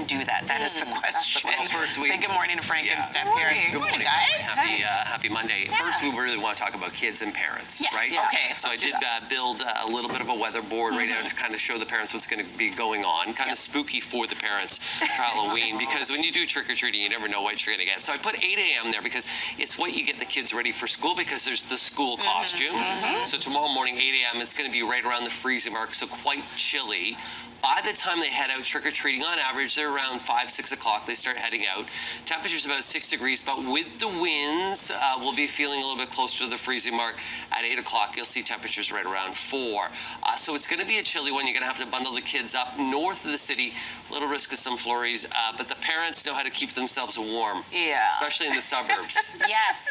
do that? That is the question. Well, first Say good morning to Frank and Steph here. Good morning, guys. Happy Monday. First, we really want to talk about kids and parents, Yes, right? okay. So I did build a little bit of a weather board right now to kind of show the parents what's going to be going on. Kind of spooky for the parents for Halloween, because when you do trick-or-treating, you never know what you're going to get. So I put 8 a.m. there because it's what you get the kids ready for school, because there's the school costume. So tomorrow morning, 8 a.m., it's going to be right around the freezing mark, so quite chilly. By the time they head out trick-or-treating, on average, they're around 5, 6 o'clock. They start heading out. Temperature's about 6 degrees, but with the winds, we'll be feeling a little bit closer to the freezing mark. At 8 o'clock, you'll see temperatures right around 4. So it's going to be a chilly one. You're going to have to bundle the kids up north of the city. Little risk of some flurries, but the parents know how to keep themselves warm. Yeah. Especially in the suburbs. Yes,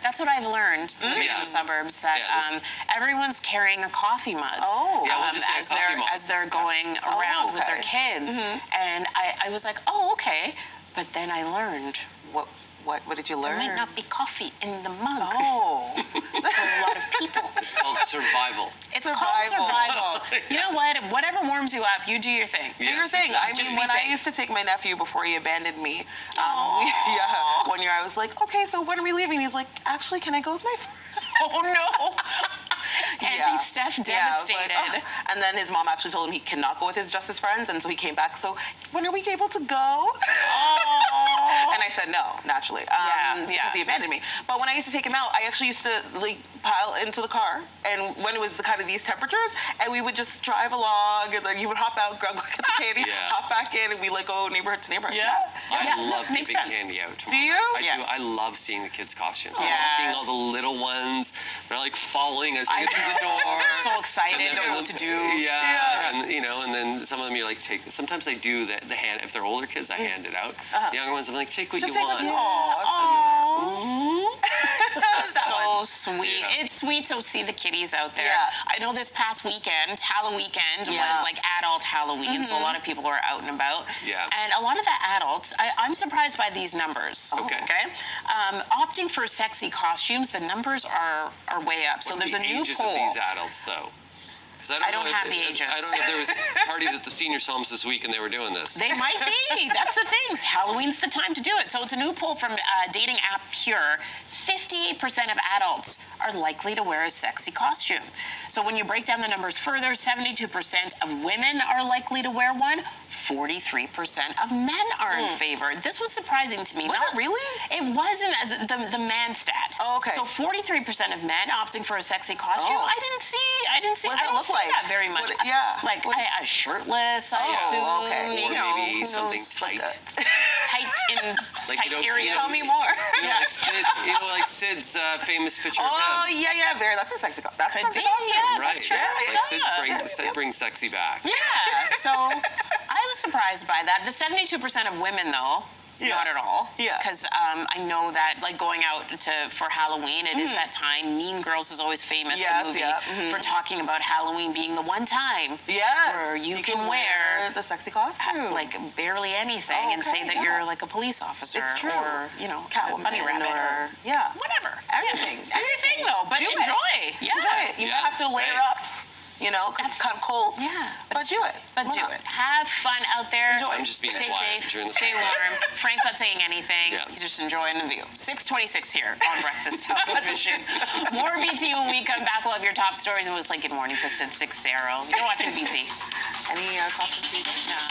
that's what I've learned living in the suburbs, that everyone's carrying a coffee mug. Oh. Yeah, we'll just say a coffee mug. As they're going around with their okay. kids. And I was like, oh, okay. But then I learned What did you there learn? might not be coffee in the mug Oh. for a lot of people. It's called survival. It's called survival. You know what? Whatever warms you up, you do your thing. Do your thing. exactly. I Just mean, be when I safe. used to take my nephew before he abandoned me, yeah, one year I was like, okay, so when are we leaving? He's like, actually, can I go with my friend? Oh no. Auntie Steph Yeah, I was devastated. like, oh. And then his mom actually told him he cannot go with just his friends, and so he came back. So when are we able to go? Oh. And I said no, naturally, because he abandoned me. But when I used to take him out, I actually used to like pile into the car, and when it was kind of these temperatures, and we would just drive along, and then you would hop out, grab look at the candy, hop back in, and we like go neighborhood to neighborhood. I love makes giving sense. candy out Do tomorrow. you? I do. I love seeing the kids' costumes. I love seeing all the little ones. They're like following us to get to the door. So excited, don't know what to do. Yeah. And you know, and then some of them you like take. Sometimes I do the hand. If they're older kids, I hand it out. The younger ones, I'm like, take what Just you take want. what you want. So sweet. It's sweet to see the kiddies out there. Yeah. I know this past weekend, Halloween weekend, was like adult Halloween, so a lot of people were out and about. Yeah. And a lot of the adults, I'm surprised by these numbers. Okay. Opting for sexy costumes, the numbers are way up. So there's a new ages poll. of these adults, though? 'Cause I don't have the ages. I don't know if there was parties at the seniors' homes this week and they were doing this. They might be. That's the thing. Halloween's the time to do it. So it's a new poll from dating app Pure. 58% of adults are likely to wear a sexy costume. So when you break down the numbers further, 72% of women are likely to wear one. 43% of men are in favor. This was surprising to me. Was it really? It wasn't as the man stat. Oh, okay. So 43% of men opting for a sexy costume. Oh. I didn't see. What does I it don't look see like? that very much. Like shirtless, I assume. Okay. You Or know, maybe who something knows? tight. Tight in Like tight you don't see areas. it. Tell me more. You know, like Sid, like Sid's famous picture of Oh, him. yeah, very. That's a sexy costume. That's a Could sexy be, costume. yeah, Right. that's true. Like Sid brings sexy back. Yeah, so I was surprised by that. The 72% of women, though, not at all. Yeah. Because I know that, like, going out for Halloween, it is that time. Mean Girls is always famous, the movie, for talking about Halloween being the one time where you can wear the sexy costume. like barely anything and say that you're like a police officer It's true. or, you know, Catwoman bunny rabbit or whatever. everything. Do your thing, though, but enjoy. Yeah. Enjoy it. You don't have to layer up, you know, because it's kind of cold. Yeah. But do it. But do it. Have fun out there. Enjoy. I'm just being Stay quiet safe. during the Stay warm. Frank's not saying anything. Yeah. He's just enjoying the view. 6:26 here on Breakfast Television. More BT when we come back. We'll have your top stories. And we'll say good morning to Sid 60. You're watching BT. Any costumes? No.